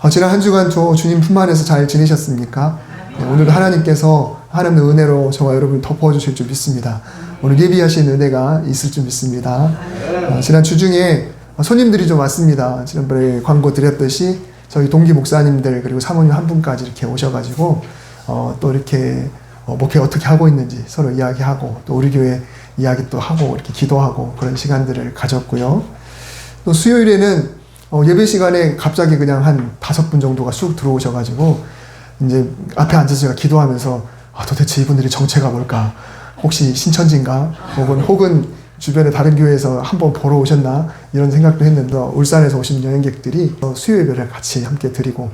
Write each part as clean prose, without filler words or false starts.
지난 한 주간 주님 품 안에서 잘 지내셨습니까? 네, 오늘도 하나님께서 하나님의 은혜로 저와 여러분을 덮어주실 줄 믿습니다. 오늘 예비하신 은혜가 있을 줄 믿습니다. 지난 주 중에 손님들이 좀 왔습니다. 지난번에 광고 드렸듯이 저희 동기 목사님들 그리고 사모님 한 분까지 이렇게 오셔가지고 또 이렇게 목회 어떻게 하고 있는지 서로 이야기하고 또 우리 교회 이야기 또 하고 이렇게 기도하고 그런 시간들을 가졌고요. 또 수요일에는 예배 시간에 갑자기 그냥 한 5분 정도가 쑥 들어오셔가지고 이제 앞에 앉아서 제가 기도하면서 도대체 이분들이 정체가 뭘까? 혹시 신천지인가? 혹은 주변에 다른 교회에서 한번 보러 오셨나? 이런 생각도 했는데 울산에서 오신 여행객들이 수요 예배를 같이 함께 드리고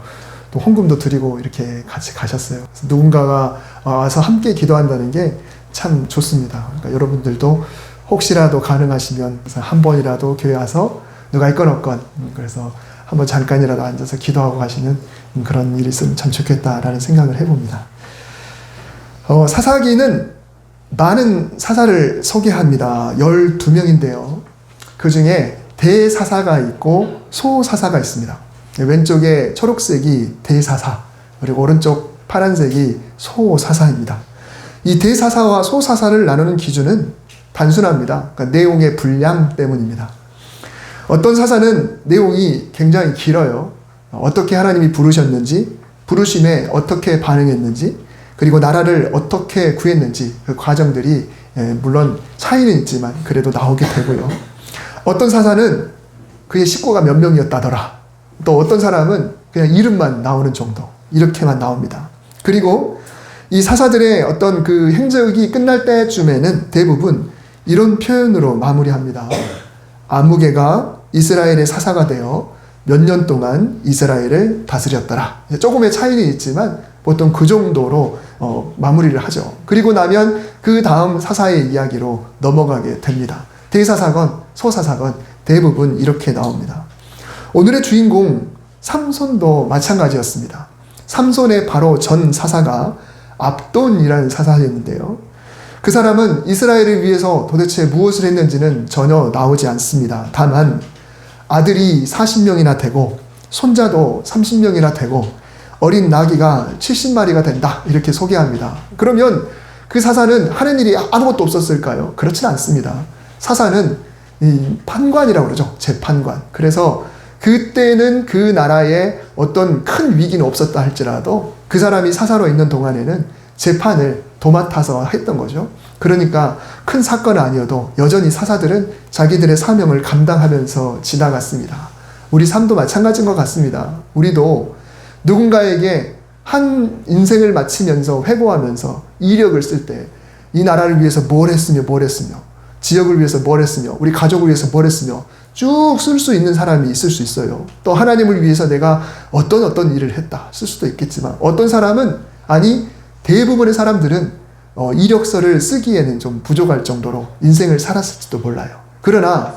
또 헌금도 드리고 이렇게 같이 가셨어요. 그래서 누군가가 와서 함께 기도한다는 게 참 좋습니다. 그러니까 여러분들도 혹시라도 가능하시면 한 번이라도 교회 와서 누가 있건 없건 그래서 한번 잠깐이라도 앉아서 기도하고 가시는 그런 일이 있으면 참 좋겠다라는 생각을 해봅니다. 사사기는 많은 사사를 소개합니다. 12명인데요. 그 중에 대사사가 있고 소사사가 있습니다. 왼쪽에 초록색이 대사사, 그리고 오른쪽 파란색이 소사사입니다. 이 대사사와 소사사를 나누는 기준은 단순합니다. 그러니까 내용의 분량 때문입니다. 어떤 사사는 내용이 굉장히 길어요. 어떻게 하나님이 부르셨는지, 부르심에 어떻게 반응했는지, 그리고 나라를 어떻게 구했는지 그 과정들이 물론 차이는 있지만 그래도 나오게 되고요. 어떤 사사는 그의 식구가 몇 명이었다더라. 또 어떤 사람은 그냥 이름만 나오는 정도 이렇게만 나옵니다. 그리고 이 사사들의 어떤 그 행적이 끝날 때쯤에는 대부분 이런 표현으로 마무리합니다. 아무개가 이스라엘의 사사가 되어 몇 년 동안 이스라엘을 다스렸더라. 조금의 차이는 있지만 보통 그 정도로 마무리를 하죠. 그리고 나면 그 다음 사사의 이야기로 넘어가게 됩니다. 대사사건 소사사건 대부분 이렇게 나옵니다. 오늘의 주인공 삼손도 마찬가지였습니다. 삼손의 바로 전 사사가 압돈이라는 사사였는데요. 그 사람은 이스라엘을 위해서 도대체 무엇을 했는지는 전혀 나오지 않습니다. 다만 아들이 40명이나 되고 손자도 30명이나 되고 어린 나귀가 70마리가 된다 이렇게 소개합니다. 그러면 그 사사는 하는 일이 아무것도 없었을까요? 그렇진 않습니다. 사사는 이 판관이라고 그러죠. 재판관. 그래서 그때는 그 나라에 어떤 큰 위기는 없었다 할지라도 그 사람이 사사로 있는 동안에는 재판을 도맡아서 했던 거죠. 그러니까 큰 사건은 아니어도 여전히 사사들은 자기들의 사명을 감당하면서 지나갔습니다. 우리 삶도 마찬가지인 것 같습니다. 우리도 누군가에게 한 인생을 마치면서 회고하면서 이력을 쓸 때 이 나라를 위해서 뭘 했으며 지역을 위해서 뭘 했으며 우리 가족을 위해서 뭘 했으며 쭉 쓸 수 있는 사람이 있을 수 있어요. 또 하나님을 위해서 내가 어떤 일을 했다 쓸 수도 있겠지만 어떤 사람은 아니 대부분의 사람들은 이력서를 쓰기에는 좀 부족할 정도로 인생을 살았을지도 몰라요. 그러나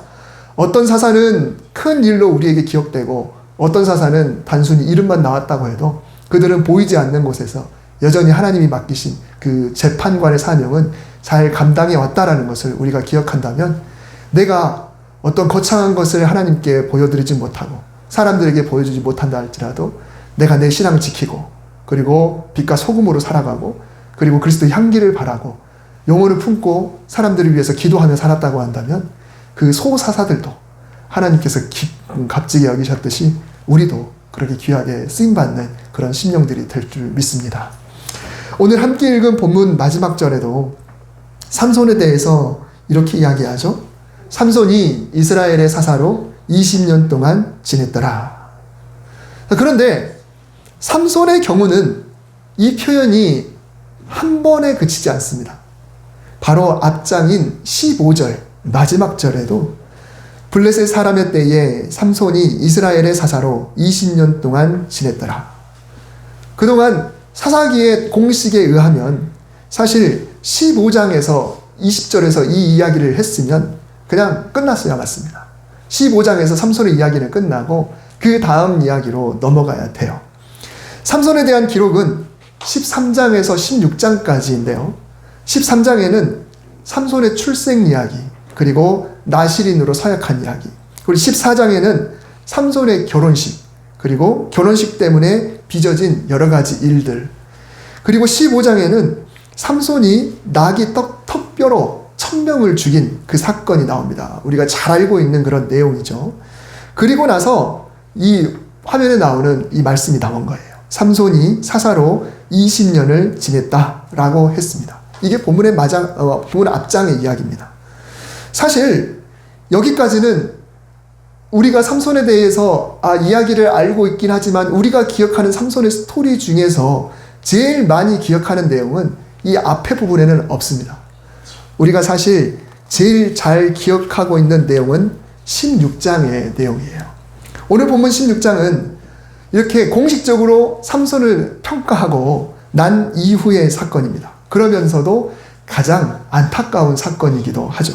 어떤 사사는 큰 일로 우리에게 기억되고 어떤 사사는 단순히 이름만 나왔다고 해도 그들은 보이지 않는 곳에서 여전히 하나님이 맡기신 그 재판관의 사명은 잘 감당해 왔다라는 것을 우리가 기억한다면 내가 어떤 거창한 것을 하나님께 보여드리지 못하고 사람들에게 보여주지 못한다 할지라도 내가 내 신앙을 지키고 그리고 빛과 소금으로 살아가고 그리고 그리스도의 향기를 바라고 영혼을 품고 사람들을 위해서 기도하며 살았다고 한다면 그 소사사들도 하나님께서 값지게 여기셨듯이 우리도 그렇게 귀하게 쓰임받는 그런 심령들이 될 줄 믿습니다. 오늘 함께 읽은 본문 마지막 절에도 삼손에 대해서 이렇게 이야기하죠. 삼손이 이스라엘의 사사로 20년 동안 지냈더라. 그런데 삼손의 경우는 이 표현이 한 번에 그치지 않습니다. 바로 앞장인 15절 마지막 절에도 블레셋 사람의 때에 삼손이 이스라엘의 사사로 20년 동안 지냈더라. 그동안 사사기의 공식에 의하면 사실 15장에서 20절에서 이 이야기를 했으면 그냥 끝났어야 맞습니다. 15장에서 삼손의 이야기는 끝나고 그 다음 이야기로 넘어가야 돼요. 삼손에 대한 기록은 13장에서 16장까지인데요. 13장에는 삼손의 출생 이야기, 그리고 나실인으로 서약한 이야기, 그리고 14장에는 삼손의 결혼식, 그리고 결혼식 때문에 빚어진 여러 가지 일들. 그리고 15장에는 삼손이 나귀 턱뼈로 1000명을 죽인 그 사건이 나옵니다. 우리가 잘 알고 있는 그런 내용이죠. 그리고 나서 이 화면에 나오는 이 말씀이 나온 거예요. 삼손이 사사로 20년을 지냈다라고 했습니다. 이게 본문 앞장의 이야기입니다. 사실 여기까지는 우리가 삼손에 대해서 이야기를 알고 있긴 하지만 우리가 기억하는 삼손의 스토리 중에서 제일 많이 기억하는 내용은 이 앞에 부분에는 없습니다. 우리가 사실 제일 잘 기억하고 있는 내용은 16장의 내용이에요. 오늘 본문 16장은 이렇게 공식적으로 삼손을 평가하고 난 이후의 사건입니다. 그러면서도 가장 안타까운 사건이기도 하죠.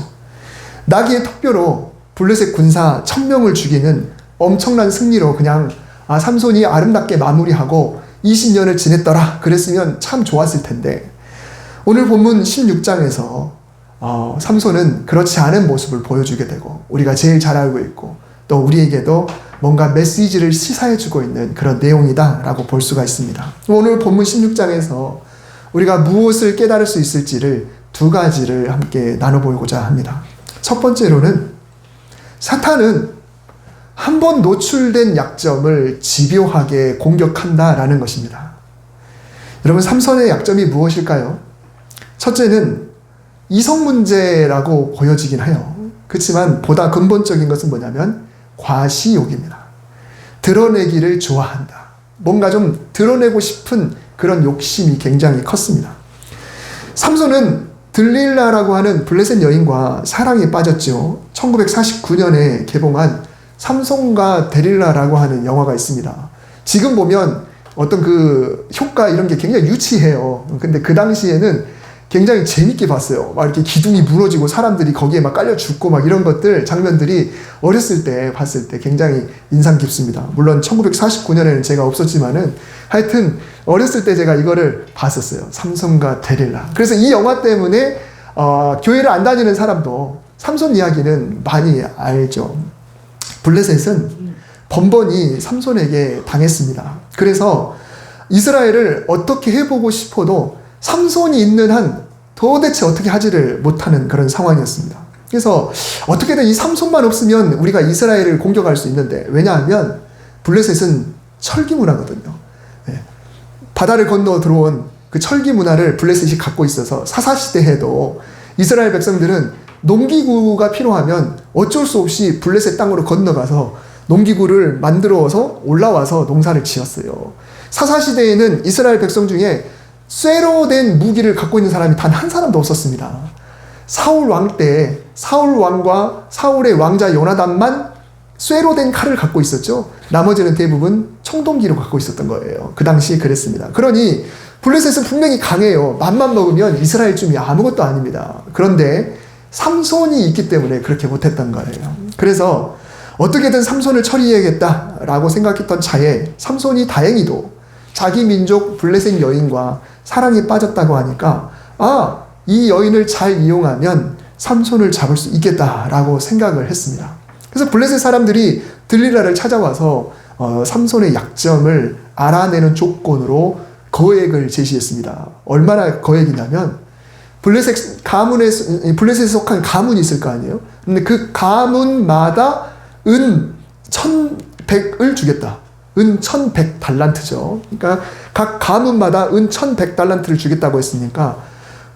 나귀의 턱뼈로 블레셋 군사 1000명을 죽이는 엄청난 승리로 그냥 삼손이 아름답게 마무리하고 20년을 지냈더라 그랬으면 참 좋았을 텐데 오늘 본문 16장에서 삼손은 그렇지 않은 모습을 보여주게 되고 우리가 제일 잘 알고 있고 또 우리에게도 뭔가 메시지를 시사해주고 있는 그런 내용이다 라고 볼 수가 있습니다. 오늘 본문 16장에서 우리가 무엇을 깨달을 수 있을지를 두 가지를 함께 나눠보고자 합니다. 첫 번째로는 사탄은 한 번 노출된 약점을 집요하게 공격한다라는 것입니다. 여러분, 삼손의 약점이 무엇일까요? 첫째는 이성 문제라고 보여지긴 해요. 그렇지만 보다 근본적인 것은 뭐냐면 과시욕입니다. 드러내기를 좋아한다. 뭔가 좀 드러내고 싶은 그런 욕심이 굉장히 컸습니다. 삼손은 들릴라라고 하는 블레셋 여인과 사랑에 빠졌죠. 1949년에 개봉한 삼손과 데릴라라고 하는 영화가 있습니다. 지금 보면 어떤 그 효과 이런 게 굉장히 유치해요. 근데 그 당시에는 굉장히 재밌게 봤어요. 막 이렇게 기둥이 무너지고 사람들이 거기에 막 깔려 죽고 막 이런 것들, 장면들이 어렸을 때 봤을 때 굉장히 인상 깊습니다. 물론 1949년에는 제가 없었지만은 하여튼 어렸을 때 제가 이거를 봤었어요. 삼손과 데릴라. 그래서 이 영화 때문에 교회를 안 다니는 사람도 삼손 이야기는 많이 알죠. 블레셋은 번번이 삼손에게 당했습니다. 그래서 이스라엘을 어떻게 해보고 싶어도 삼손이 있는 한 도대체 어떻게 하지를 못하는 그런 상황이었습니다. 그래서 어떻게든 이 삼손만 없으면 우리가 이스라엘을 공격할 수 있는데, 왜냐하면 블레셋은 철기 문화거든요. 바다를 건너 들어온 그 철기 문화를 블레셋이 갖고 있어서 사사시대에도 이스라엘 백성들은 농기구가 필요하면 어쩔 수 없이 블레셋 땅으로 건너가서 농기구를 만들어서 올라와서 농사를 지었어요. 사사시대에는 이스라엘 백성 중에 쇠로 된 무기를 갖고 있는 사람이 단 한 사람도 없었습니다. 사울 왕 때 사울 왕과 사울의 왕자 요나단만 쇠로 된 칼을 갖고 있었죠. 나머지는 대부분 청동기로 갖고 있었던 거예요. 그 당시 그랬습니다. 그러니 블레셋은 분명히 강해요. 맘만 먹으면 이스라엘쯤이 아무것도 아닙니다. 그런데 삼손이 있기 때문에 그렇게 못했던 거예요. 그래서 어떻게든 삼손을 처리해야겠다라고 생각했던 차에 삼손이 다행히도 자기 민족 블레셋 여인과 사랑에 빠졌다고 하니까 이 여인을 잘 이용하면 삼손을 잡을 수 있겠다라고 생각을 했습니다. 그래서 블레셋 사람들이 들릴라를 찾아와서 삼손의 약점을 알아내는 조건으로 거액을 제시했습니다. 얼마나 거액이냐면 블레셋에 속한 가문이 있을 거 아니에요? 근데 그 가문마다 은 1100을 주겠다. 은 1100달란트죠. 그러니까 각 가문마다 은 1100달란트를 주겠다고 했으니까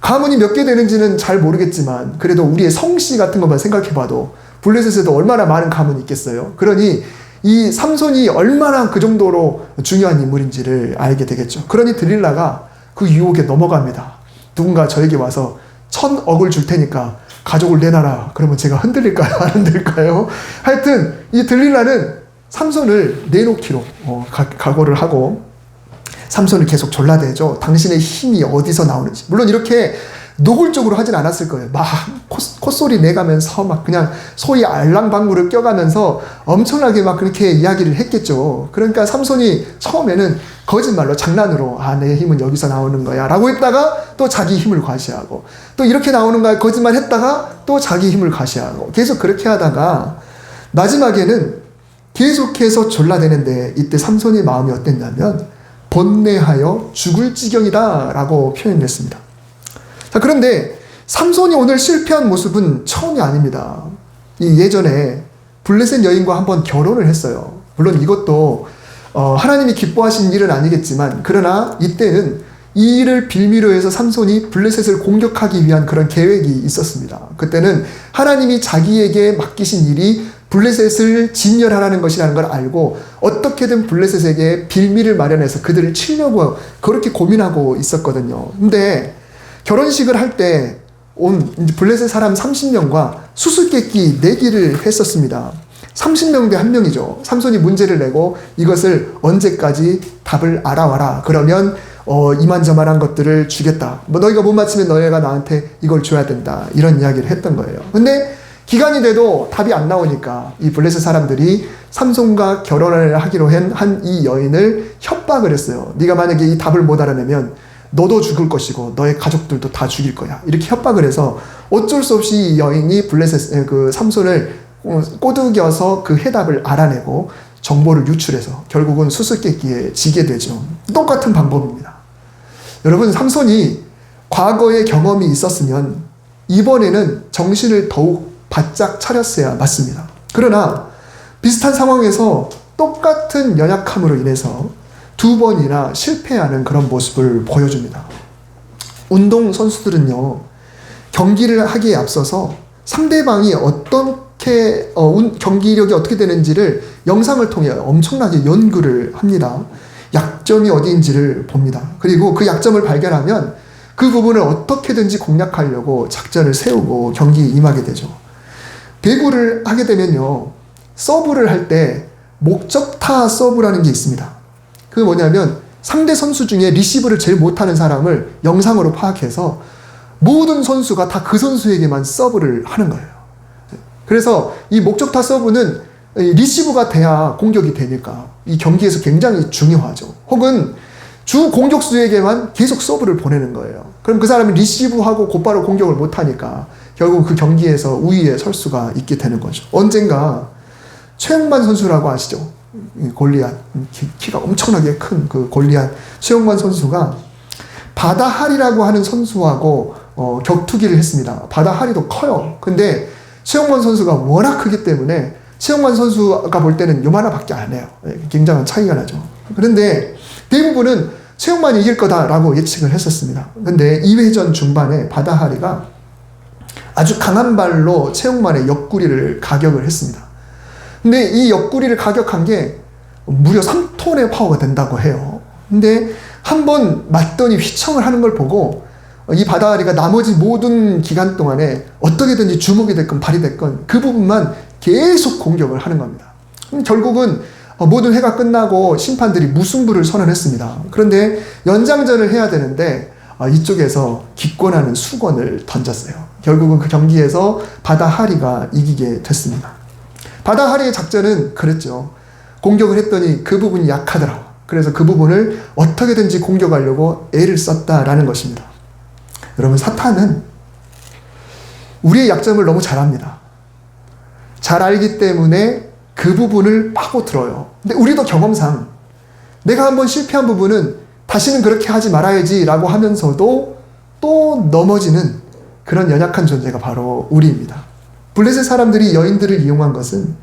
가문이 몇 개 되는지는 잘 모르겠지만 그래도 우리의 성씨 같은 것만 생각해봐도 블레셋에도 얼마나 많은 가문이 있겠어요. 그러니 이 삼손이 얼마나 그 정도로 중요한 인물인지를 알게 되겠죠. 그러니 들릴라가 그 유혹에 넘어갑니다. 누군가 저에게 와서 1000억을 줄 테니까 가족을 내놔라. 그러면 제가 흔들릴까요? 안 흔들릴까요? 하여튼 이 들릴라는 삼손을 내놓기로 각오를 하고 삼손을 계속 졸라대죠. 당신의 힘이 어디서 나오는지. 물론 이렇게 노골적으로 하진 않았을 거예요. 막 콧소리 내가면서 막 그냥 소위 알랑방구를 껴가면서 엄청나게 막 그렇게 이야기를 했겠죠. 그러니까 삼손이 처음에는 거짓말로 장난으로 내 힘은 여기서 나오는 거야 라고 했다가 또 자기 힘을 과시하고 또 이렇게 나오는 거야 거짓말 했다가 또 자기 힘을 과시하고 계속 그렇게 하다가 마지막에는 계속해서 졸라대는데 이때 삼손의 마음이 어땠냐면 번뇌하여 죽을 지경이다 라고 표현했습니다. 자, 그런데 삼손이 오늘 실패한 모습은 처음이 아닙니다. 예전에 블레셋 여인과 한번 결혼을 했어요. 물론 이것도 하나님이 기뻐하신 일은 아니겠지만, 그러나 이때는 이 일을 빌미로 해서 삼손이 블레셋을 공격하기 위한 그런 계획이 있었습니다. 그때는 하나님이 자기에게 맡기신 일이 블레셋을 진멸하라는 것이라는 걸 알고 어떻게든 블레셋에게 빌미를 마련해서 그들을 치려고 그렇게 고민하고 있었거든요. 근데 결혼식을 할 때 온 블레셋 사람 30명과 수수께끼 내기를 했었습니다. 30명 대 1명이죠. 삼손이 문제를 내고 이것을 언제까지 답을 알아와라. 그러면 이만저만한 것들을 주겠다. 뭐 너희가 못 맞히면 너희가 나한테 이걸 줘야 된다. 이런 이야기를 했던 거예요. 근데 기간이 돼도 답이 안 나오니까 이 블레셋 사람들이 삼손과 결혼을 하기로 한 이 여인을 협박을 했어요. 네가 만약에 이 답을 못 알아내면 너도 죽을 것이고 너의 가족들도 다 죽일 거야. 이렇게 협박을 해서 어쩔 수 없이 이 여인이 블레셋 그 삼손을 꼬드겨서 그 해답을 알아내고 정보를 유출해서 결국은 수수께끼에 지게 되죠. 똑같은 방법입니다. 여러분, 삼손이 과거의 경험이 있었으면 이번에는 정신을 더욱 바짝 차렸어야 맞습니다. 그러나 비슷한 상황에서 똑같은 연약함으로 인해서 2번이나 실패하는 그런 모습을 보여줍니다. 운동 선수들은요, 경기를 하기에 앞서서 상대방이 어떻게 경기력이 어떻게 되는지를 영상을 통해 엄청나게 연구를 합니다. 약점이 어디인지를 봅니다. 그리고 그 약점을 발견하면 그 부분을 어떻게든지 공략하려고 작전을 세우고 경기에 임하게 되죠. 배구를 하게 되면요, 서브를 할 때 목적타 서브라는 게 있습니다. 그게 뭐냐면 상대 선수 중에 리시브를 제일 못하는 사람을 영상으로 파악해서 모든 선수가 다 그 선수에게만 서브를 하는 거예요. 그래서 이 목적타 서브는 리시브가 돼야 공격이 되니까 이 경기에서 굉장히 중요하죠. 혹은 주 공격수에게만 계속 서브를 보내는 거예요. 그럼 그 사람이 리시브하고 곧바로 공격을 못하니까 결국 그 경기에서 우위에 설 수가 있게 되는 거죠. 언젠가 최영만 선수라고 아시죠? 골리앗, 키가 엄청나게 큰 그 골리앗 최영만 선수가 바다하리라고 하는 선수하고 격투기를 했습니다. 바다하리도 커요. 근데 최영만 선수가 워낙 크기 때문에 최영만 선수가 볼 때는 요만하밖에 안 해요. 굉장한 차이가 나죠. 그런데 대부분은 최영만이 이길 거다라고 예측을 했었습니다. 근데 2회전 중반에 바다하리가 아주 강한 발로 최영만의 옆구리를 가격을 했습니다. 근데 이 옆구리를 가격한 게 무려 3톤의 파워가 된다고 해요. 근데 한번 맞더니 휘청을 하는 걸 보고 이 바다하리가 나머지 모든 기간 동안에 어떻게든지 주먹이 됐건 발이 됐건 그 부분만 계속 공격을 하는 겁니다. 결국은 모든 회가 끝나고 심판들이 무승부를 선언했습니다. 그런데 연장전을 해야 되는데 이쪽에서 기권하는 수건을 던졌어요. 결국은 그 경기에서 바다하리가 이기게 됐습니다. 바다하리의 작전은 그랬죠. 공격을 했더니 그 부분이 약하더라. 그래서 그 부분을 어떻게든지 공격하려고 애를 썼다라는 것입니다. 여러분, 사탄은 우리의 약점을 너무 잘 압니다. 잘 알기 때문에 그 부분을 파고들어요. 근데 우리도 경험상 내가 한번 실패한 부분은 다시는 그렇게 하지 말아야지 라고 하면서도 또 넘어지는 그런 연약한 존재가 바로 우리입니다. 블레셋 사람들이 여인들을 이용한 것은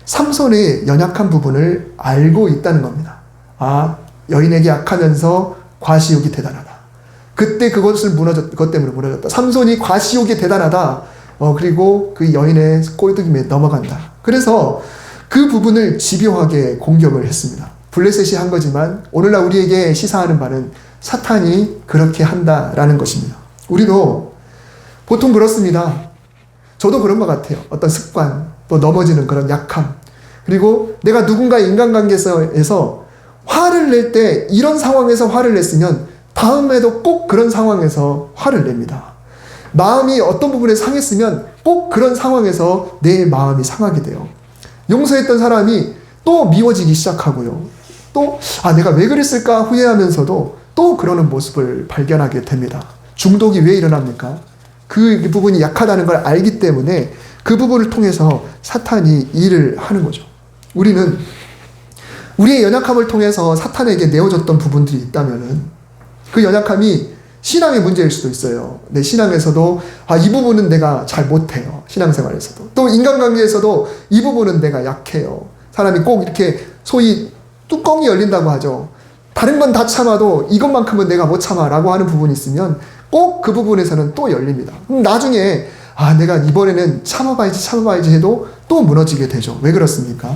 삼손의 연약한 부분을 알고 있다는 겁니다. 아, 여인에게 약하면서 과시욕이 대단하다. 그때 그것 때문에 무너졌다. 삼손이 과시욕이 대단하다. 그리고 그 여인의 꼴뚜기에 넘어간다. 그래서 그 부분을 집요하게 공격을 했습니다. 블레셋이 한 거지만 오늘날 우리에게 시사하는 바는 사탄이 그렇게 한다라는 것입니다. 우리도 보통 그렇습니다. 저도 그런 것 같아요. 어떤 습관, 또 넘어지는 그런 약함. 그리고 내가 누군가의 인간관계에서 화를 낼 때 이런 상황에서 화를 냈으면 다음에도 꼭 그런 상황에서 화를 냅니다. 마음이 어떤 부분에 상했으면 꼭 그런 상황에서 내 마음이 상하게 돼요. 용서했던 사람이 또 미워지기 시작하고요. 또 내가 왜 그랬을까 후회하면서도 또 그러는 모습을 발견하게 됩니다. 중독이 왜 일어납니까? 그 부분이 약하다는 걸 알기 때문에 그 부분을 통해서 사탄이 일을 하는 거죠. 우리는 우리의 연약함을 통해서 사탄에게 내어줬던 부분들이 있다면은 그 연약함이 신앙의 문제일 수도 있어요. 내 신앙에서도 이 부분은 내가 잘 못해요. 신앙생활에서도. 또 인간관계에서도 이 부분은 내가 약해요. 사람이 꼭 이렇게 소위 뚜껑이 열린다고 하죠. 다른 건 다 참아도 이것만큼은 내가 못 참아라고 하는 부분이 있으면 꼭 그 부분에서는 또 열립니다. 그럼 나중에 내가 이번에는 참아봐야지 해도 또 무너지게 되죠. 왜 그렇습니까?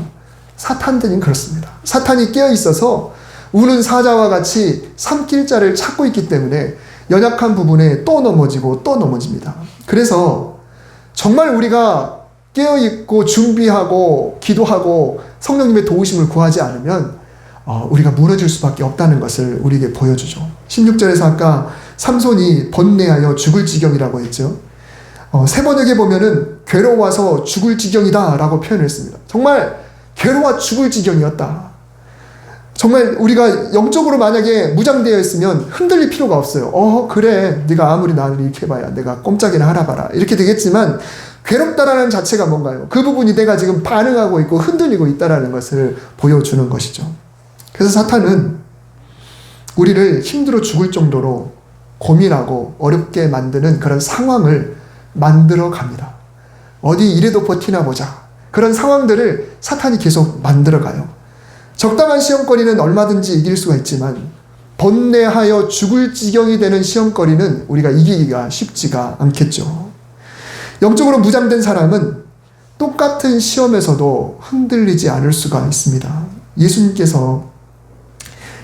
사탄들은 그렇습니다. 사탄이 깨어있어서 우는 사자와 같이 삼킬 자를 찾고 있기 때문에 연약한 부분에 또 넘어지고 또 넘어집니다. 그래서 정말 우리가 깨어있고 준비하고 기도하고 성령님의 도우심을 구하지 않으면 우리가 무너질 수밖에 없다는 것을 우리에게 보여주죠. 16절에서 아까 삼손이 번뇌하여 죽을 지경이라고 했죠. 세번역에 보면은 괴로워서 죽을 지경이다 라고 표현을 했습니다. 정말 괴로워 죽을 지경이었다. 정말 우리가 영적으로 만약에 무장되어 있으면 흔들릴 필요가 없어요. 그래 네가 아무리 나를 이렇게 해봐야 내가 꼼짝이나 하나 봐라 이렇게 되겠지만 괴롭다라는 자체가 뭔가요? 그 부분이 내가 지금 반응하고 있고 흔들리고 있다라는 것을 보여주는 것이죠. 그래서 사탄은 우리를 힘들어 죽을 정도로 고민하고 어렵게 만드는 그런 상황을 만들어 갑니다. 어디 이래도 버티나 보자. 그런 상황들을 사탄이 계속 만들어 가요. 적당한 시험거리는 얼마든지 이길 수가 있지만 번뇌하여 죽을 지경이 되는 시험거리는 우리가 이기기가 쉽지가 않겠죠. 영적으로 무장된 사람은 똑같은 시험에서도 흔들리지 않을 수가 있습니다. 예수님께서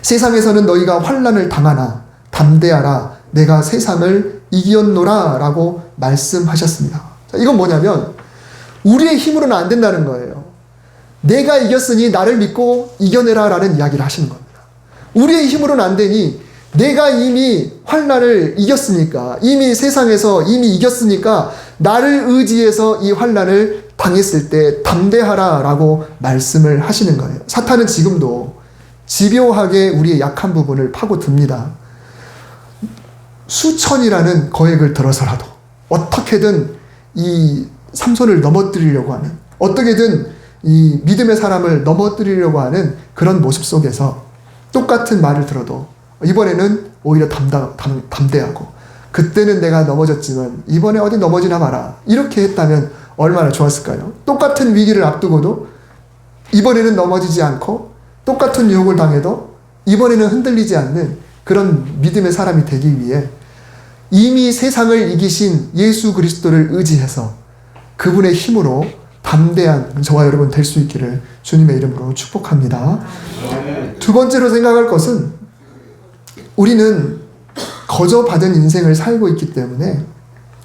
세상에서는 너희가 환난을 당하나 담대하라 내가 세상을 이겼노라 라고 말씀하셨습니다. 이건 뭐냐면 우리의 힘으로는 안 된다는 거예요. 내가 이겼으니 나를 믿고 이겨내라 라는 이야기를 하시는 겁니다. 우리의 힘으로는 안 되니 내가 이미 환난을 이겼으니까 이미 세상에서 이미 이겼으니까 나를 의지해서 이 환난을 당했을 때 담대하라 라고 말씀을 하시는 거예요. 사탄은 지금도 집요하게 우리의 약한 부분을 파고듭니다. 수천이라는 거액을 들어서라도 어떻게든 이 삼손을 넘어뜨리려고 하는 어떻게든 이 믿음의 사람을 넘어뜨리려고 하는 그런 모습 속에서 똑같은 말을 들어도 이번에는 오히려 담대하고 그때는 내가 넘어졌지만 이번에 어디 넘어지나 마라 이렇게 했다면 얼마나 좋았을까요? 똑같은 위기를 앞두고도 이번에는 넘어지지 않고 똑같은 유혹을 당해도 이번에는 흔들리지 않는 그런 믿음의 사람이 되기 위해 이미 세상을 이기신 예수 그리스도를 의지해서 그분의 힘으로 담대한 저와 여러분 될 수 있기를 주님의 이름으로 축복합니다. 두 번째로 생각할 것은 우리는 거저 받은 인생을 살고 있기 때문에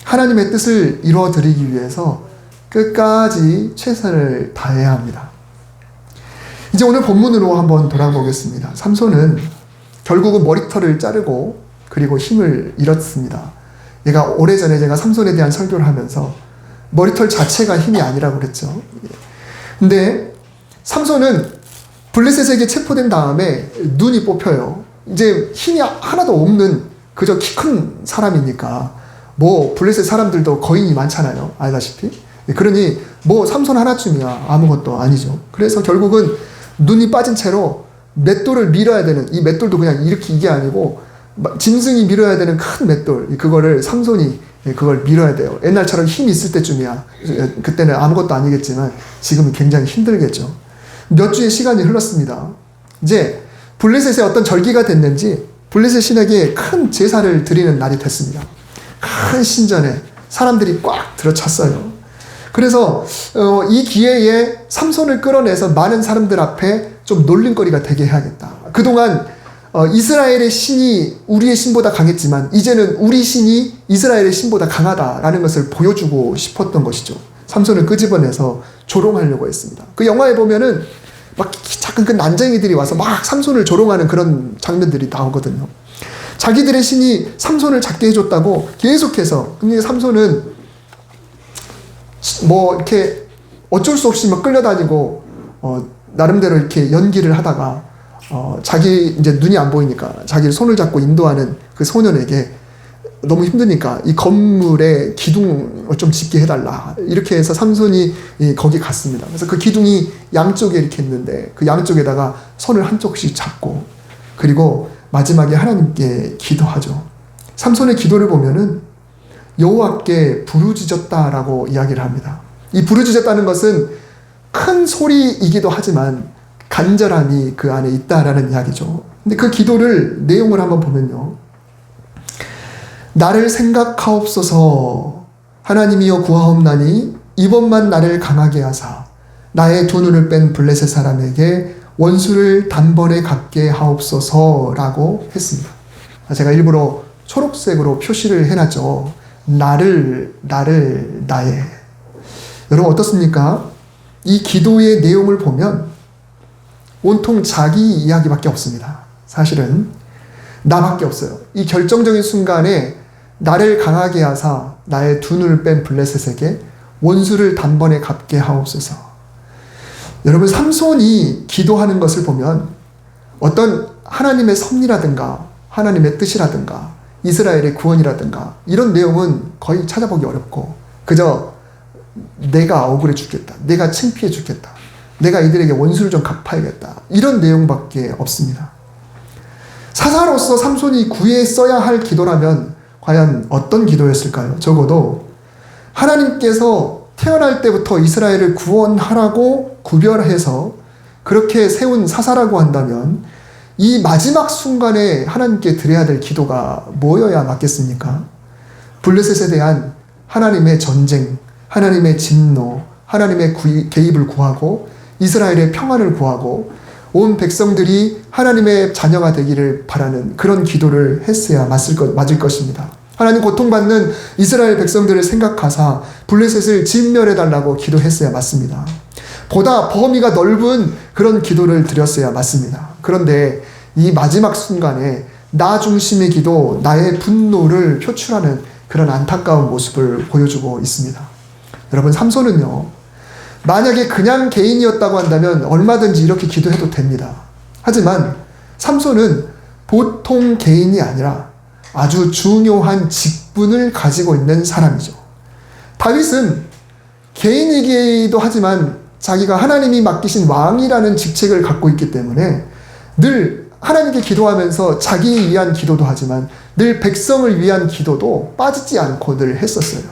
하나님의 뜻을 이루어드리기 위해서 끝까지 최선을 다해야 합니다. 이제 오늘 본문으로 한번 돌아보겠습니다. 삼손은 결국은 머리털을 자르고 그리고 힘을 잃었습니다. 오래전에 제가 삼손에 대한 설교를 하면서 머리털 자체가 힘이 아니라고 그랬죠. 근데 삼손은 블레셋에게 체포된 다음에 눈이 뽑혀요. 이제 힘이 하나도 없는 그저 키 큰 사람이니까 블레셋 사람들도 거인이 많잖아요. 알다시피. 그러니 삼손 하나쯤이야 아무것도 아니죠. 그래서 결국은 눈이 빠진 채로 맷돌을 밀어야 되는 이 맷돌도 그냥 이렇게 이게 아니고 짐승이 밀어야 되는 큰 맷돌 그거를 삼손이 그걸 밀어야 돼요. 옛날처럼 힘이 있을 때쯤이야. 그때는 아무것도 아니겠지만 지금은 굉장히 힘들겠죠. 몇 주의 시간이 흘렀습니다. 이제 블레셋에 어떤 절기가 됐는지 블레셋 신에게 큰 제사를 드리는 날이 됐습니다. 큰 신전에 사람들이 꽉 들어찼어요. 그래서 이 기회에 삼손을 끌어내서 많은 사람들 앞에 좀 놀림거리가 되게 해야겠다. 그동안 이스라엘의 신이 우리의 신보다 강했지만 이제는 우리 신이 이스라엘의 신보다 강하다라는 것을 보여주고 싶었던 것이죠. 삼손을 끄집어내서 조롱하려고 했습니다. 그 영화에 보면은 막 작은 그 난쟁이들이 와서 막 삼손을 조롱하는 그런 장면들이 나오거든요. 자기들의 신이 삼손을 잡게 해줬다고 계속해서. 근데 삼손은 이렇게 어쩔 수 없이 막 끌려다니고 나름대로 이렇게 연기를 하다가 자기 이제 눈이 안 보이니까 자기를 손을 잡고 인도하는 그 소년에게 너무 힘드니까 이 건물에 기둥을 좀 짓게 해달라. 이렇게 해서 삼손이 거기 갔습니다. 그래서 그 기둥이 양쪽에 이렇게 있는데 그 양쪽에다가 손을 한쪽씩 잡고 그리고 마지막에 하나님께 기도하죠. 삼손의 기도를 보면은 여호와께 부르짖었다라고 이야기를 합니다. 이 부르짖었다는 것은 큰 소리이기도 하지만 간절함이 그 안에 있다라는 이야기죠. 근데 그 기도를 내용을 한번 보면요. 나를 생각하옵소서. 하나님이여 구하옵나니 이번만 나를 강하게 하사 나의 두 눈을 뺀 블레셋 사람에게 원수를 단번에 갚게 하옵소서라고 했습니다. 제가 일부러 초록색으로 표시를 해놨죠. 나의. 여러분 어떻습니까? 이 기도의 내용을 보면 온통 자기 이야기밖에 없습니다. 사실은 나밖에 없어요. 이 결정적인 순간에 나를 강하게 하사 나의 두 눈을 뺀 블레셋에게 원수를 단번에 갚게 하옵소서. 여러분 삼손이 기도하는 것을 보면 어떤 하나님의 섭리라든가 하나님의 뜻이라든가 이스라엘의 구원이라든가 이런 내용은 거의 찾아보기 어렵고 그저 내가 억울해 죽겠다. 내가 창피해 죽겠다. 내가 이들에게 원수를 좀 갚아야겠다. 이런 내용밖에 없습니다. 사사로서 삼손이 구했어야 할 기도라면 과연 어떤 기도였을까요? 적어도 하나님께서 태어날 때부터 이스라엘을 구원하라고 구별해서 그렇게 세운 사사라고 한다면 이 마지막 순간에 하나님께 드려야 될 기도가 뭐여야 맞겠습니까? 블레셋에 대한 하나님의 전쟁, 하나님의 진노, 하나님의 개입을 구하고 이스라엘의 평안을 구하고 온 백성들이 하나님의 자녀가 되기를 바라는 그런 기도를 했어야 맞을 것입니다. 하나님 고통받는 이스라엘 백성들을 생각하사 블레셋을 진멸해달라고 기도했어야 맞습니다. 보다 범위가 넓은 그런 기도를 드렸어야 맞습니다. 그런데 이 마지막 순간에 나 중심의 기도, 나의 분노를 표출하는 그런 안타까운 모습을 보여주고 있습니다. 여러분 삼손은요. 만약에 그냥 개인이었다고 한다면 얼마든지 이렇게 기도해도 됩니다. 하지만 삼손은 보통 개인이 아니라 아주 중요한 직분을 가지고 있는 사람이죠. 다윗은 개인이기도 하지만 자기가 하나님이 맡기신 왕이라는 직책을 갖고 있기 때문에 늘 하나님께 기도하면서 자기 위한 기도도 하지만 늘 백성을 위한 기도도 빠지지 않고 늘 했었어요.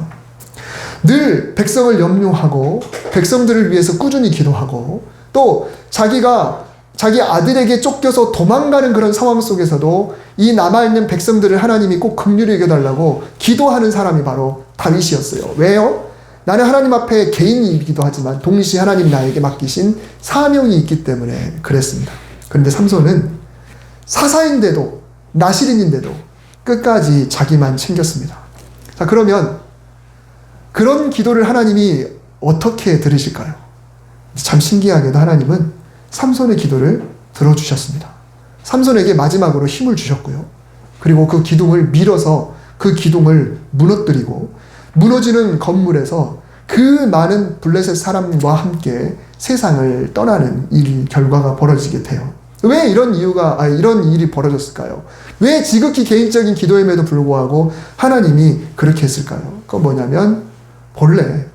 늘 백성을 염려하고 백성들을 위해서 꾸준히 기도하고 또 자기가 자기 아들에게 쫓겨서 도망가는 그런 상황 속에서도 이 남아있는 백성들을 하나님이 꼭 긍휼히 여겨달라고 기도하는 사람이 바로 다윗이었어요. 왜요? 나는 하나님 앞에 개인이기도 하지만 동시에 하나님 나에게 맡기신 사명이 있기 때문에 그랬습니다. 그런데 삼손은 사사인데도 나실인인데도 끝까지 자기만 챙겼습니다. 자, 그러면 그런 기도를 하나님이 어떻게 들으실까요? 참 신기하게도 하나님은 삼손의 기도를 들어주셨습니다. 삼손에게 마지막으로 힘을 주셨고요. 그리고 그 기둥을 밀어서 그 기둥을 무너뜨리고 무너지는 건물에서 그 많은 블레셋 사람과 함께 세상을 떠나는 일 결과가 벌어지게 돼요. 왜 이런 일이 벌어졌을까요? 왜 지극히 개인적인 기도임에도 불구하고 하나님이 그렇게 했을까요? 그건 뭐냐면 본래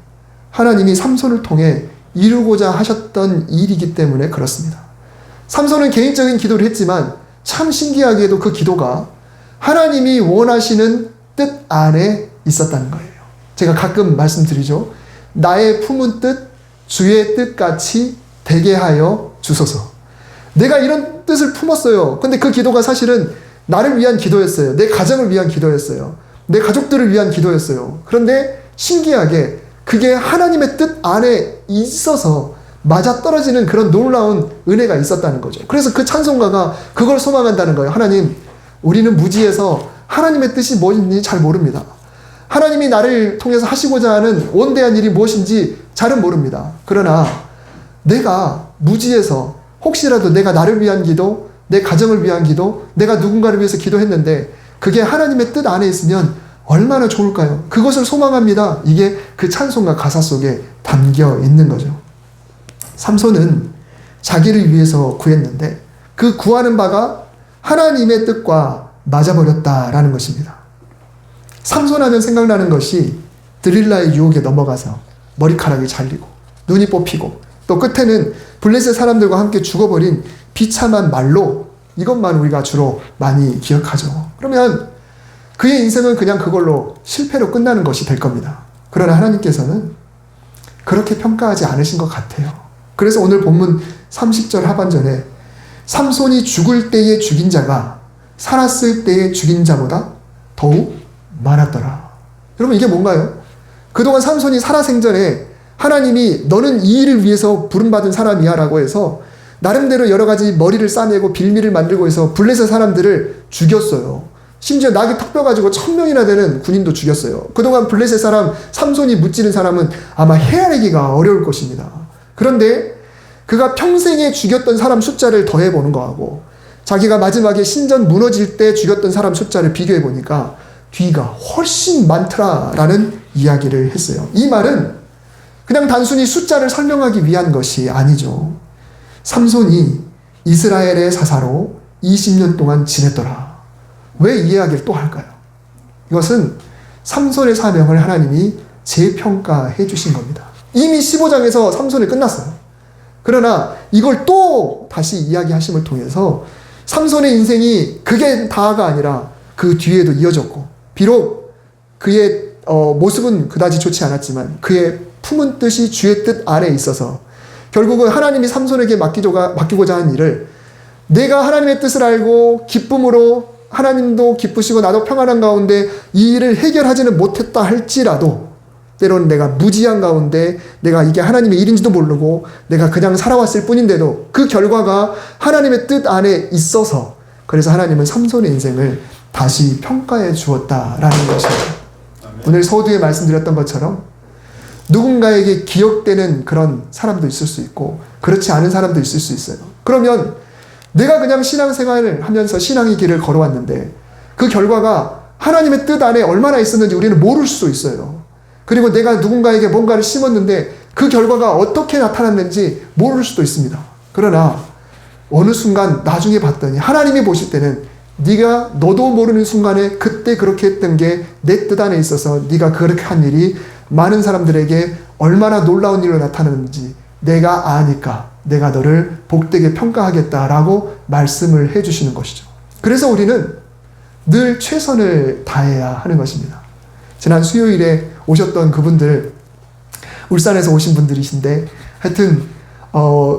하나님이 삼손을 통해 이루고자 하셨던 일이기 때문에 그렇습니다. 삼손은 개인적인 기도를 했지만 참 신기하게도 그 기도가 하나님이 원하시는 뜻 안에 있었다는 거예요. 제가 가끔 말씀드리죠. 나의 품은 뜻 주의 뜻같이 되게 하여 주소서. 내가 이런 뜻을 품었어요. 근데 그 기도가 사실은 나를 위한 기도였어요. 내 가정을 위한 기도였어요. 내 가족들을 위한 기도였어요. 그런데 신기하게 그게 하나님의 뜻 안에 있어서 맞아떨어지는 그런 놀라운 은혜가 있었다는 거죠. 그래서 그 찬송가가 그걸 소망한다는 거예요. 하나님, 우리는 무지해서 하나님의 뜻이 뭔지 잘 모릅니다. 하나님이 나를 통해서 하시고자 하는 원대한 일이 무엇인지 잘은 모릅니다. 그러나 내가 무지해서 혹시라도 내가 나를 위한 기도, 내 가정을 위한 기도, 내가 누군가를 위해서 기도했는데 그게 하나님의 뜻 안에 있으면 얼마나 좋을까요? 그것을 소망합니다. 이게 그 찬송가 가사 속에 담겨 있는 거죠. 삼손은 자기를 위해서 구했는데 그 구하는 바가 하나님의 뜻과 맞아버렸다라는 것입니다. 삼손 하면 생각나는 것이 드릴라의 유혹에 넘어가서 머리카락이 잘리고 눈이 뽑히고 또 끝에는 블레셋 사람들과 함께 죽어버린 비참한 말로, 이것만 우리가 주로 많이 기억하죠. 그러면 그의 인생은 그냥 그걸로 실패로 끝나는 것이 될 겁니다. 그러나 하나님께서는 그렇게 평가하지 않으신 것 같아요. 그래서 오늘 본문 30절 하반전에 삼손이 죽을 때에 죽인 자가 살았을 때에 죽인 자보다 더욱 많았더라. 여러분, 이게 뭔가요? 그동안 삼손이 살아생전에 하나님이 너는 이 일을 위해서 부름받은 사람이야 라고 해서 나름대로 여러 가지 머리를 싸매고 빌미를 만들고 해서 블레셋 사람들을 죽였어요. 심지어 나귀 턱뼈 가지고 1000명이나 되는 군인도 죽였어요. 그동안 블레셋 사람 삼손이 무찌른 사람은 아마 헤아리기가 어려울 것입니다. 그런데 그가 평생에 죽였던 사람 숫자를 더해보는 거하고 자기가 마지막에 신전 무너질 때 죽였던 사람 숫자를 비교해 보니까 뒤가 훨씬 많더라라는 이야기를 했어요. 이 말은 그냥 단순히 숫자를 설명하기 위한 것이 아니죠. 삼손이 이스라엘의 사사로 20년 동안 지냈더라. 왜 이 이야기를 또 할까요? 이것은 삼손의 사명을 하나님이 재평가해 주신 겁니다. 이미 15장에서 삼손이 끝났어요. 그러나 이걸 또 다시 이야기하심을 통해서 삼손의 인생이 그게 다가 아니라 그 뒤에도 이어졌고, 비록 그의 모습은 그다지 좋지 않았지만 그의 품은 뜻이 주의 뜻 안에 있어서 결국은 하나님이 삼손에게 맡기고자 한 일을 내가 하나님의 뜻을 알고 기쁨으로 하나님도 기쁘시고 나도 평안한 가운데 이 일을 해결하지는 못했다 할지라도 때로는 내가 무지한 가운데 내가 이게 하나님의 일인지도 모르고 내가 그냥 살아왔을 뿐인데도 그 결과가 하나님의 뜻 안에 있어서 그래서 하나님은 삼손의 인생을 다시 평가해 주었다라는 것입니다. 오늘 서두에 말씀드렸던 것처럼 누군가에게 기억되는 그런 사람도 있을 수 있고 그렇지 않은 사람도 있을 수 있어요. 그러면 내가 그냥 신앙생활을 하면서 신앙의 길을 걸어왔는데 그 결과가 하나님의 뜻 안에 얼마나 있었는지 우리는 모를 수도 있어요. 그리고 내가 누군가에게 뭔가를 심었는데 그 결과가 어떻게 나타났는지 모를 수도 있습니다. 그러나 어느 순간 나중에 봤더니 하나님이 보실 때는 너도 모르는 순간에 그때 그렇게 했던 게 내 뜻 안에 있어서 네가 그렇게 한 일이 많은 사람들에게 얼마나 놀라운 일로 나타났는지 내가 아니까 내가 너를 복되게 평가하겠다라고 말씀을 해주시는 것이죠. 그래서 우리는 늘 최선을 다해야 하는 것입니다. 지난 수요일에 오셨던 그분들, 울산에서 오신 분들이신데 하여튼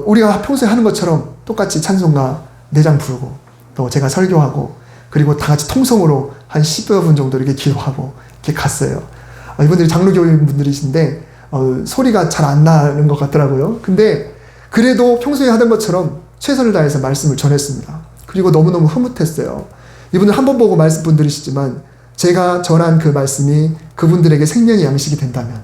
우리가 평소에 하는 것처럼 똑같이 찬송가 4장 부르고 또 제가 설교하고 그리고 다 같이 통성으로 한 10여 분 정도 이렇게 기도하고 이렇게 갔어요. 이분들이 장로교인 분들이신데 소리가 잘 안 나는 것 같더라고요. 근데 그래도 평소에 하던 것처럼 최선을 다해서 말씀을 전했습니다. 그리고 너무너무 흐뭇했어요. 이분들 한 번 보고 말씀 분들이시지만 제가 전한 그 말씀이 그분들에게 생명의 양식이 된다면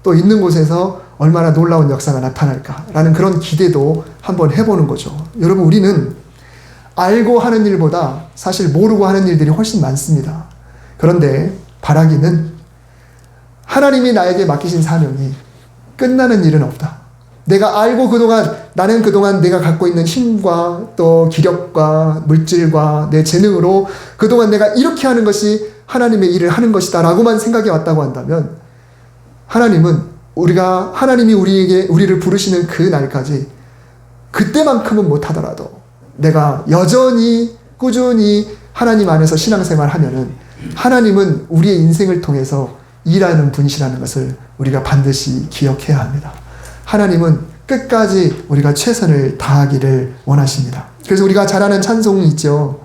또 있는 곳에서 얼마나 놀라운 역사가 나타날까라는 그런 기대도 한번 해보는 거죠. 여러분, 우리는 알고 하는 일보다 사실 모르고 하는 일들이 훨씬 많습니다. 그런데 바라기는 하나님이 나에게 맡기신 사명이 끝나는 일은 없다. 내가 알고 나는 그동안 내가 갖고 있는 힘과 또 기력과 물질과 내 재능으로 그동안 내가 이렇게 하는 것이 하나님의 일을 하는 것이다 라고만 생각해 왔다고 한다면 하나님이 우리를 부르시는 그 날까지 그때만큼은 못하더라도 내가 여전히 꾸준히 하나님 안에서 신앙생활 하면은 하나님은 우리의 인생을 통해서 일하는 분이시라는 것을 우리가 반드시 기억해야 합니다. 하나님은 끝까지 우리가 최선을 다하기를 원하십니다. 그래서 우리가 잘 아는 찬송이 있죠.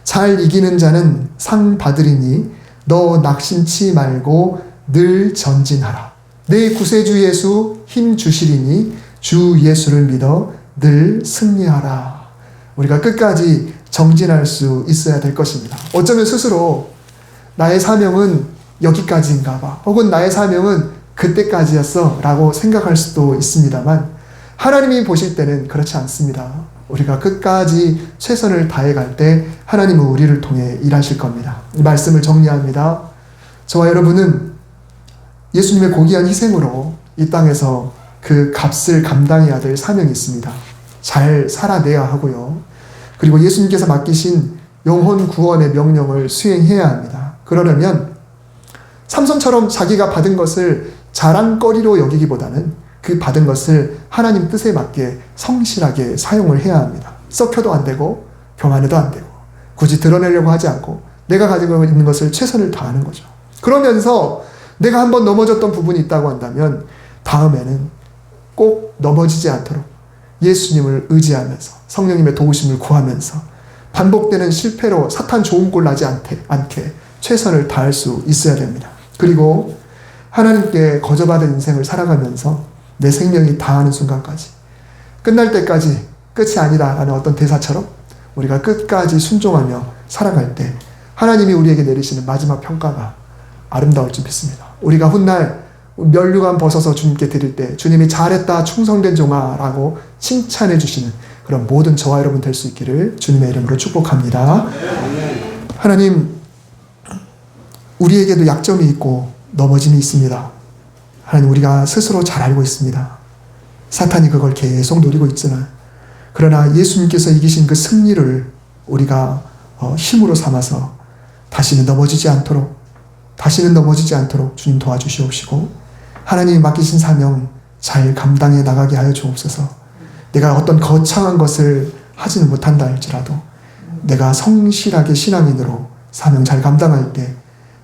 잘 이기는 자는 상 받으리니 너 낙심치 말고 늘 전진하라. 내 구세주 예수 힘 주시리니 주 예수를 믿어 늘 승리하라. 우리가 끝까지 정진할 수 있어야 될 것입니다. 어쩌면 스스로 나의 사명은 여기까지인가 봐. 혹은 나의 사명은 그때까지였어 라고 생각할 수도 있습니다만 하나님이 보실 때는 그렇지 않습니다. 우리가 끝까지 최선을 다해갈 때 하나님은 우리를 통해 일하실 겁니다. 이 말씀을 정리합니다. 저와 여러분은 예수님의 고귀한 희생으로 이 땅에서 그 값을 감당해야 될 사명이 있습니다. 잘 살아내야 하고요. 그리고 예수님께서 맡기신 영혼 구원의 명령을 수행해야 합니다. 그러려면 삼손처럼 자기가 받은 것을 자랑거리로 여기기보다는 그 받은 것을 하나님 뜻에 맞게 성실하게 사용을 해야 합니다. 썩혀도 안 되고 교만해도 안 되고 굳이 드러내려고 하지 않고 내가 가지고 있는 것을 최선을 다하는 거죠. 그러면서 내가 한번 넘어졌던 부분이 있다고 한다면 다음에는 꼭 넘어지지 않도록 예수님을 의지하면서 성령님의 도우심을 구하면서 반복되는 실패로 사탄 좋은 꼴 나지 않게 최선을 다할 수 있어야 됩니다. 그리고 하나님께 거저받은 인생을 살아가면서 내 생명이 다하는 순간까지 끝날 때까지 끝이 아니다 라는 어떤 대사처럼 우리가 끝까지 순종하며 살아갈 때 하나님이 우리에게 내리시는 마지막 평가가 아름다울 줄 믿습니다. 우리가 훗날 면류관 벗어서 주님께 드릴 때 주님이 잘했다 충성된 종아 라고 칭찬해 주시는 그런 모든 저와 여러분 될 수 있기를 주님의 이름으로 축복합니다. 하나님, 우리에게도 약점이 있고 넘어짐이 있습니다. 하나님, 우리가 스스로 잘 알고 있습니다. 사탄이 그걸 계속 노리고 있지만 그러나 예수님께서 이기신 그 승리를 우리가 힘으로 삼아서 다시는 넘어지지 않도록 주님 도와주시옵시고 하나님이 맡기신 사명 잘 감당해 나가게 하여 주옵소서. 내가 어떤 거창한 것을 하지는 못한다 할지라도 내가 성실하게 신앙인으로 사명 잘 감당할 때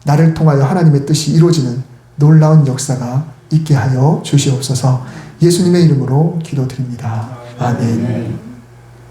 나를 통하여 하나님의 뜻이 이루어지는 놀라운 역사가 있게 하여 주시옵소서. 예수님의 이름으로 기도드립니다. 아멘.